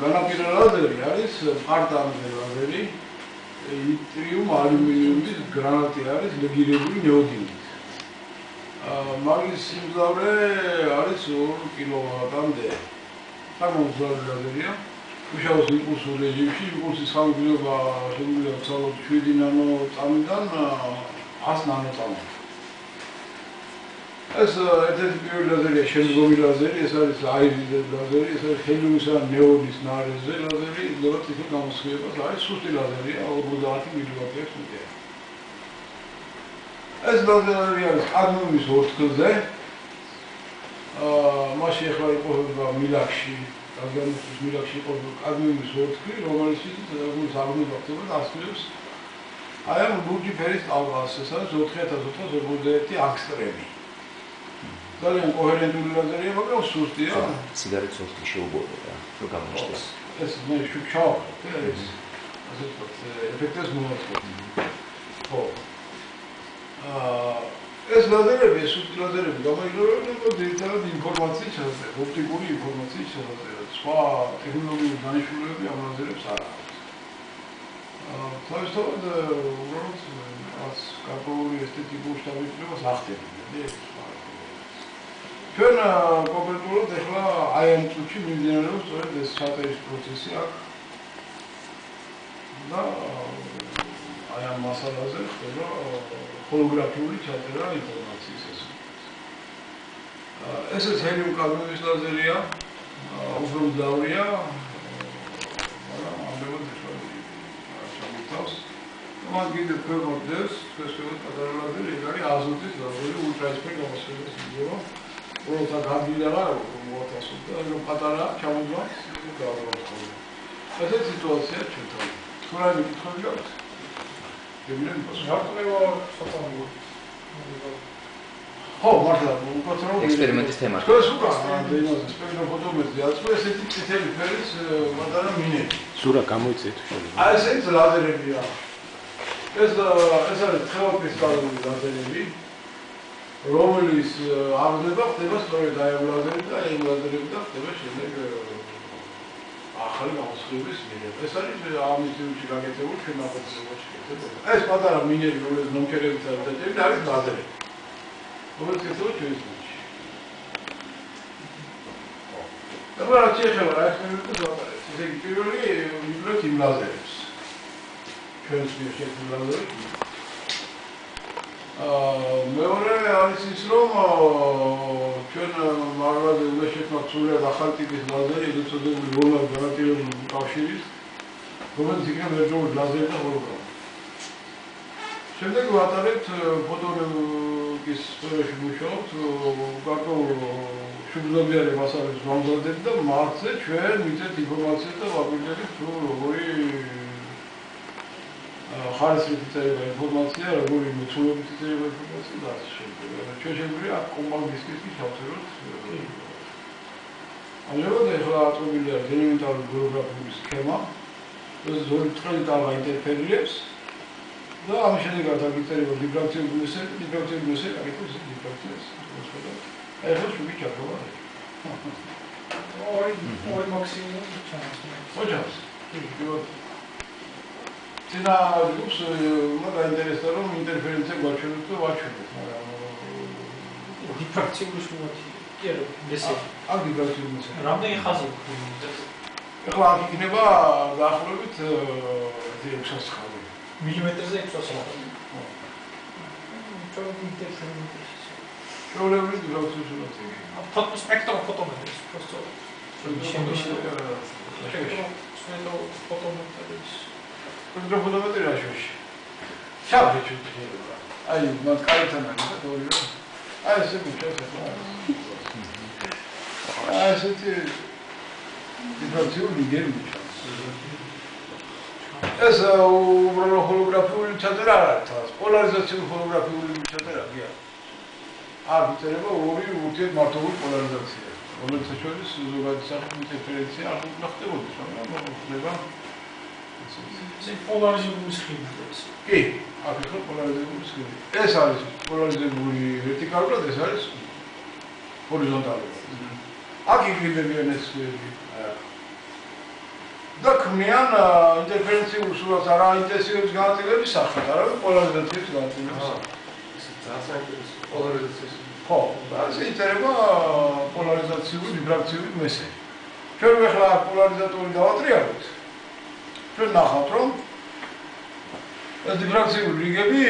განაპირა ლაზერი არის პარტანზე ლაზერი, იტრიუმ ალუმინიუმის გრანატი არის ლეგირებული ნეოდინით. მაგის სიმძლავრე არის 2 კილოვატამდე. საკმაოდ ლაზერია. უშუალოდ იმპულსურ რეჟიმში იმპულსის ხანგრძლივობა შეგვიძლია ვცალოთ 7 ნანოწამიდან 100 ნანოწამამდე. ეს ერთ-ერთი პირველი ლაზერია, შემდგომი ლაზერი, ეს არის აირიზის ლაზერი, ეს არის ჰელიუმისა და ნეონის ნარევზე ლაზერი, იძლევა თითქმის გამოსხივებას, არის სუსტი ლაზერია, 50 მილივატი აქვს მეტია. ეს ლაზერი არის კადმიუმის ორთქლზე, მასში ახლა იყოფება მილაკში, რადგანაც მილაკში იყოფება კადმიუმის ორთქლი, რომელიც აღნიშნულს ხდება და ასრულებს აი ამ ლურჯი ფერის ტალღას, ეს არის 4451 ანგსტრემი. ძალიან კოჰერენტული ლაზერია, მაგრამ სუსტია. სიგარეტის ორთქლი შეუგობრება, რომ გამოჩნდეს. ეს მე შუქშავ, ეს ასე ვთქვათ, ეფექტებს მოაწყობს. ხო. ეს ლაზერები, ეს სუსტი ლაზერები გამოიყენება ძირითადად ინფორმაციის შესაძლებლად, ოპტიკური ინფორმაციის შესაძლებლად. სხვა ტექნოლოგიური დანიშნულებები ამ ლაზერებს არ აქვს. თავისთავად უბრალოდ რაც გარკვეული ესთეტიკურ შთაბეჭდილებას ახდენია. ჩვენ კონკრეტულად ახლა აი ამ წუთში მიმდინარეობს სწორედ ეს ჩაწერის პროცესი აქ და აი ამ მასალაზე ხდება ჰოლოგრაფიული ჩაწერა ინფორმაციის ეს ჰელიუმ კადმიუმის ლაზერია უფრო მძლავრია მაგრამ ამბობთ ახლა ჩამოთავს მაგ კიდევ ქვემოდებს ეს პატარა ლაზერი არის აზოტის ლაზერი ультраისფერ გამოსხივების იძლევა როცა გამიგინება მოათავსოთ და რომ პატარა ჩამოძვას და გავაკეთოთ. ესეც სიტუაცია ჩვენთან. თუ რა მიკითხები გაქვს? გემიდან მარტო საწამო. ხო, მართლა, უკაცრავად ექსპერიმენტის თემა. ეს უკან სპექტროფოტომეტრია, ესეთი წითელი ფერის პატარა მინები. სურა გამოიწეთ შეიძლება. აი ესეც ლაზერებია. ეს არის თხევაკრისტალური ლაზერები. რომელიც აღდება ხდება სწორედ აი ამ ლაზერით და ამ ლაზერით და ხდება შემდეგ ახალი გამოსხივების მიღება. ეს არის ამ ინსტიტუტში გაკეთებული შემოღებაში კეთდება. ეს პატარა მინერი, რომელიც ნომჩერებით არის დაჭერილი, არის ლაზერები. რომელიც კეთდება ჩვენს ინსტიტუტში. აბა რა შეიძლება რა ექსპერიმენტებს ვატარებთ? ესე იგი პირველი ვიბლოთ იმ ლაზერებს. ჩვენს შექმნილ ლაზერებს. მეორე არის ის რომ ჩვენ მაგალითად უნდა შექმნათ სულიად ახალი ტიპის ლაზერი, ეგრეთ წოდებული რომელ განაწილებული კავშირის, რომელიც იქნება ერთდროულად ლაზერი და ჰოლოგრამი. შემდეგ ვატარებთ ფოტონების სფეროში მუშაობთ, გარკვეულ შუბლობიანი მასალებს ვამზადებთ და მათზე ჩვენ მიწევთ ინფორმაციას და ვაგვიჟებთ თუ როგორი ხარისხით იწერება ინფორმაცია, როგორი მოცულობით იწერება ინფორმაცია და ასე შემდეგ. ჩვენ შეგვიძლია კომპაქტ დისკში ჩავწეროთ. ამჟამად ახლა აწყვეტილია ელემენტარული ჰოლოგრაფიული სქემა, ეს ორი თხელი ტალღა ინტერფერირებს და ამის შედეგად აღიწერება ვიბრაციული მესერი, ვიბრაციული მესერი აკეთებს ვიბრაციას. ახლა შუქი ჩაქრობა. ორი მაქსიმუმ ჩანს. ოჯახს. Cina jobs, mă interesează rom interferențe guaciului tu guaciului. Difracțiunul și mă chiar dese. Am difracțiunul. Ramda e hazul. Ეხლა აქ იქნება დაახლოებით 600 ხაზი. მილიმეტრზე 600. Čo interferențe. Problemi difracțiunul. Spectrophotometry, просто. Spectrophotometry. Spectrophotometry აშოში. ჩავდეჭვით შეიძლება. აი, მაგ კაითან არის და ორი რა. აი ესე მუშაობს ახლა. აი ესეთი დიფრაქციული გერმიჩას. ეს უბრალოდ ჰოლოგრაფიული ჩაწერა არ არის თავს. პოლარიზაციული ჰოლოგრაფიული ჩაწერა გია. აქ იწერება ორი ურთიერთმართული პოლარიზაცია. რომელიც შორის ზოგადი სახის ინტერფერენცია არ უნდა ხდებოდეს, მაგრამ ხდება. ეს პოლარიზებული სქემა. კი, აქ ხო პოლარიზებული სქემა. ეს არის პოლარიზებული ვერტიკალურად, ეს არის ჰორიზონტალურად. აქ იგრიბებიან ეს სხივები. და ქმნიან ინტერფერენციულ სურათს არა ინტენსივების განაწილების სახით, არამედ პოლარიზაციების განაწილების სახით. პოლარიზაციის. ხო, ასე იწერება პოლარიზაციული ვიბრაციული მესე. ჩვენ ახლა პოლარიზატორი დავატრიალოთ. ჩვენ ნახავთ, რომ ეს ვიბრაციული რიგები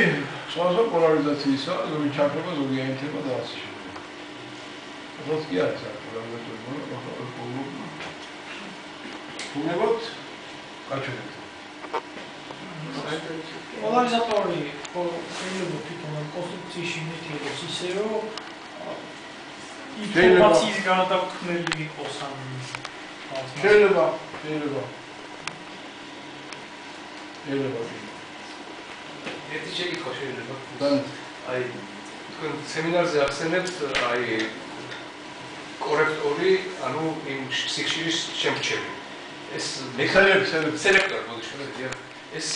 სხვადასხვა პოლარიზაციისაა, ზოგი ჩაქრება, ზოგი აინთება და ასე შემდეგ. როგორც კი არის პოლარიზატორი, უნებოთ გაჩვენეთ. პოლარიზატორი შეიძლება თვითონ კონსტრუქციაში მითითოს ისე რომ ინფორმაციის გადაქმნელი იყოს ან შეიძლება ერთი შეკითხვა შეიძლება. და აი თქვენ სემინარზე ახსენებთ აი კორექტორი, ანუ იმ სიხშირის შემრჩევი. ეს სელექტორი მოდიშია. ეს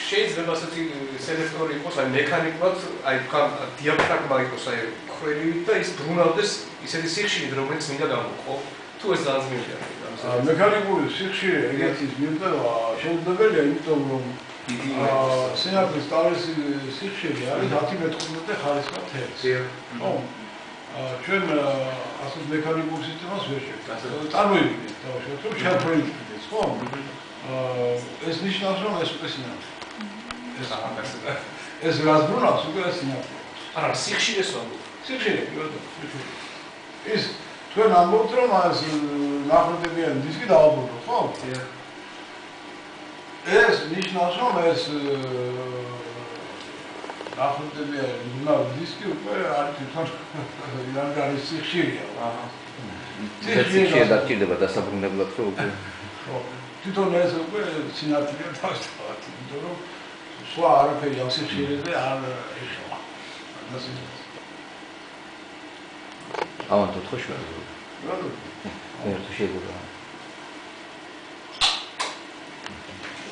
შეიძლება ასეთი სელექტორი იყოს, აი მექანიკურად, აი თქვა დიაფრაგმა იყოს აი ხრელი და ის ბრუნავდეს ისეთი სიხშირით, რომელიც მინდა გამოყო. თუ ეს ძალიან ძნელია. მექანიკური სიხშირე ეგეთის მიღება შეუძლებელია, იმიტომ რომ სინათლის ტალღის სიხშირე არის 10-15 ხარისხის თერცი. ხო. ჩვენ ასეთ მექანიკურ სისტემას ვერ შევხვდით. წარმოიდგინეთ თავშევთ, რომ შეაფრთხილდეს, ხო? ეს ნიშნავს, რომ ეს უკვე სინათლე. ეს რას ბრუნავს, უკვე ეს სინათლე. არა, სიხშირეს ვამბობ. სიხშირე, ბატონო, სიხშირე. ის თქვენ ამბობთ, რომ ეს ნახვლებიანი დისკი დააბრუნოს, ხო? ეს ნიშნავს, რომ ეს ნახვლებიანი დისკი უკვე არის თვითონ ირანგარის სიხშირეა. სიხშირე დაგჭირდება დასაბრუნებლად, რომ უკვე ხო. თვითონ ეს უკვე სინათლეა თავშევთ, იმიტომ რომ სხვა არაფერი ამ სიხშირეზე არ ეხება. ასე ავანტო ხო შეიძლება. ბატონო. ერთი შეიძლება.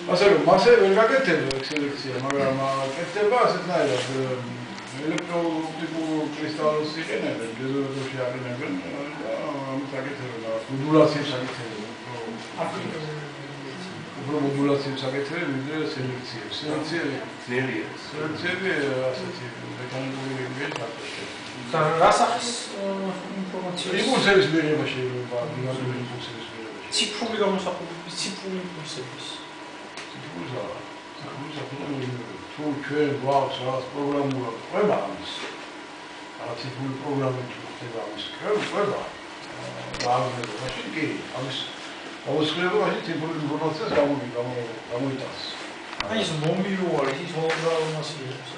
ასე რომ მასე ვერ გაკეთდება ეგ სელექცია, მაგრამ კეთდება ასეთნაირად ელექტროოპტიკურ კრისტალს იყენებენ, რეზონანსში აყენებენ და ამით აკეთებენ მოდულაციებს აკეთებენ. უფრო მოდულაციებს აკეთებენ, ვიდრე სელექციებს. სელექციები ასეთი მექანიკური რიგებით აკეთებენ. და რა სახის ინფორმაცია? იმპულსების მიღება შეიძლება, გიგანტური იმპულსების მიღება. ციფრული გამოსახულების, ციფრული იმპულსების. თუ ჩვენ გვაქვს რაღაც პროგრამულად ყვება ამის, რაღაც ციფრული პროგრამით ხდება ამის ყვება, მაშინ კი ამის გამოსხივება მაშინ ციფრული ინფორმაციას გამოიტანს. აი ეს მომირო არის, ის ჰოლოგრამას იღებს.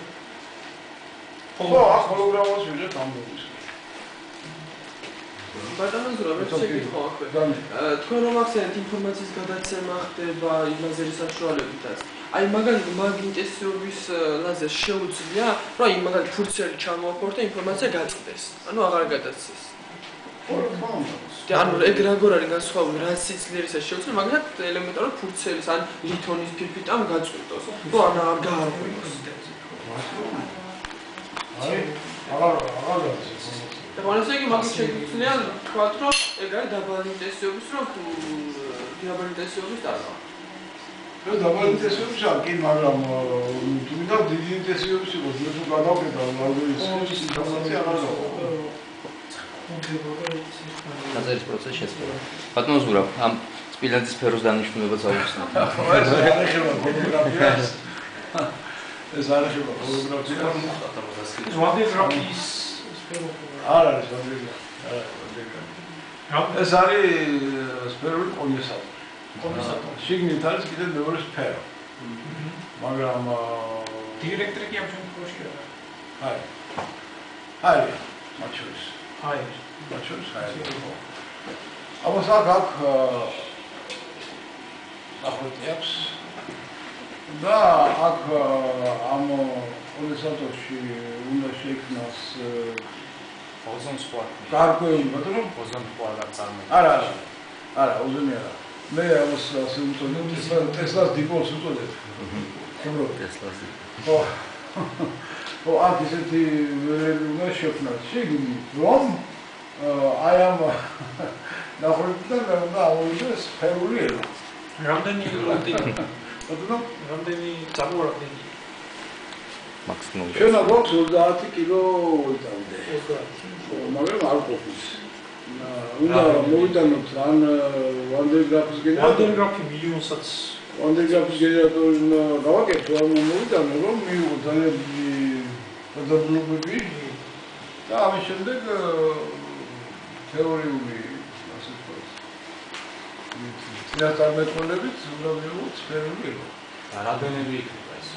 ხო, აქ ჰოლოგრამას ვიღებ ამბობს. ბატონო ზურაბ, შეკითხვა აქვე. თქვენ რომ ახსენეთ ინფორმაციის გადაცემა ხდება ლაზერის საშუალებითაც. აი მაგალითად მაგნიტესობის ლაზერს შეუძლია, რომ აი მაგალითად ფურცელი ჩამოაყორ და ინფორმაცია გაწყდეს. ანუ აღარ გადაცეს. და ანუ ეგ როგორ არის განსხვავებული, რა სიძლიერესაც შეუძლია, მაგალითად ელემენტარულ ფურცელის ან ლითონის ფირფიტამ გაწყვიტოს. თუ ან არ გაარღვევოს. აი, აღარ გაწყვეტს. და ყველაზე იგი მაგით შეგვიძლია თქვათ, რომ ეგ არის დაბალი ინტენსივობის, რომ დაბალი ინტენსივობის დარგვა. და დაბალი ინტენსივობის არ კი, მაგრამ თუმცა დიდი ინტენსივობის იყოს, მე თუ გადავკეთა ლაზერის ინფორმაცია აღარ გავყო. ლაზერის პროცესი შეწყდება. ბატონო ზურაბ, ამ სპილენძის სფეროს დანიშნულებაც აუხსნათ. ეს არ ეხება ჰოლოგრაფიას. ეს არ ეხება ჰოლოგრაფიას. რადიოგრაფიის სფერო. არ არის რადიოგრაფია. ეს არის სფერული კონდენსატორი. შიგნით არის კიდევ მეორე სფერო. მაგრამ დიელექტრიკი ამ შემთხვევაში არა. არის. მათ შორის. მათ შორის არის. აბა აქ ახლა აქვს და აქ ამ კონდენსატორში უნდა შეიქმნას ოზონის კვარტი. გარკვეული ბატონო, ოზონის კვარტი წარმოიქმნა. არა, ოზონი არა. მე ამას ასე უწოდებ, ტესლას დიპოლს უწოდებ. ტესლას. ხო, აქ ისეთი უნდა შექმნას შიგნით, რომ აი ამ ნახვლებიდან უნდა ავიღოს სფერული ელა. რამდენი ლოტინი? ბატონო, რამდენი წარმოადგენი? მაქსიმუმ. ჩვენა გვაქვს 30 კილო ვიტამდე. მაგრამ არ ყოფნის. უნდა მოვიტანოთ ან ვანდერგრაფის გენერატორი. ვანდერგრაფი მილიონსაც ვანდერგრაფის გენერატორი გავაკეთო, ამ მოვიტანო, რომ მიიღო ძალიან დიდი გადაბმულობები და ამის შემდეგ თეორიული ასე ვთქვათ. წინასწარმეტყველებით უნდა მიიღოთ სფერული. რამდენები იქნება ეს?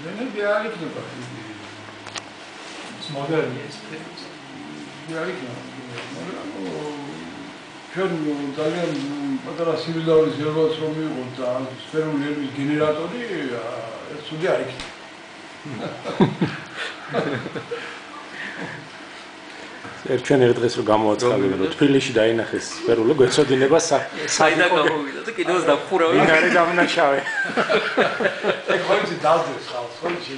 დენები არ იქნება. ის მოდერნია ეს ფერიც. არ იქნება. მაგრამ ჩვენ ძალიან პატარა სიმძლავრის ზეროაც რომ მიიღოთ და სფერული ერების გენერატორი ეს სული არ იქნება. ჩვენ ერთ დღეს რომ გამოვაცხადებთ, რომ თბილისში დაინახეს სფერული გვეცოდინება საიდან გამოვიდა და კიდევ დაფურავი. ვინ არის დამნაშავე? ეგ ხოიცი დაზდეს ხალხს, ხოიცი.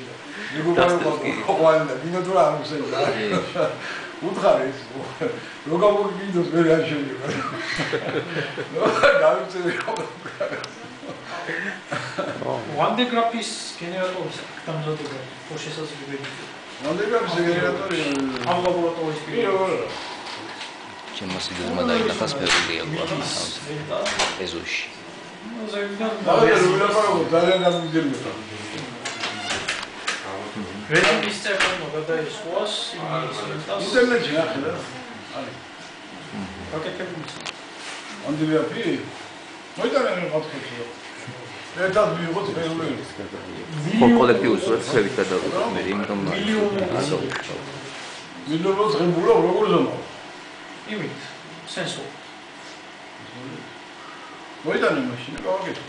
მეგობრებო, ყოველდღე მინდვრა არ მოსელა. უთხარი ის. რო გამოგიდოს მე რა შეიძლება. გავიწევი ხოლმე. ვანდერგრაფის გენერატორის დამზადება ხო შესაძლებელია. ვანდერგრაფის გენერატორი ამ ლაბორატორიის პირველი ჩემო სიგიზმა დაინახა სფერული ელვა ეზოში. ძალიან გამიგდებოდა. რეჟიმის წერტანო გადაისვას იმის ინტერნეტში ახლა არის. პაკეტები. ვანდერგრაფი მოიტანა მოხდება. ერთად მიიღოთ სფერული. კოლექტიურ სურათს შევით გადავიდეთ მე, იმიტომ მილიონს ღებულა როგორ ზომა. იმით სენსორი. მოიტანა მაშინა გავაკეთე.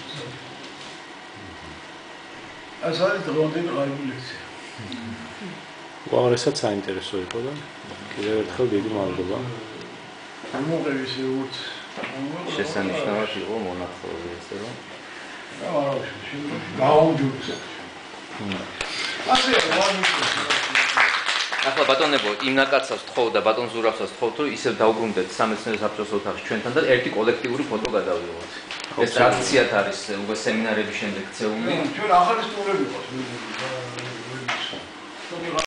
ეს არის დრონები რაიბულექცია. უაღრესად საინტერესო იყო და კიდევ ერთხელ დიდი მადლობა. მომღების ურთ. შესანიშნავად იყო მონახულე ესე რომ გაუჯობს. ასე ახლა ბატონებო, იმ ნაკაცავს თხოვდა ბატონ ზურაბსაც თხოვთ, რომ ისევ დაუბრუნდეთ სამეცნიერო საბჭოს ოთახში ჩვენთან და ერთი კოლექტიური ფოტო გადავიღოთ. ეს ტრადიციად არის უკვე სემინარების შემდეგ ქცეული. ჩვენ ახალი სტუმრები ვართ.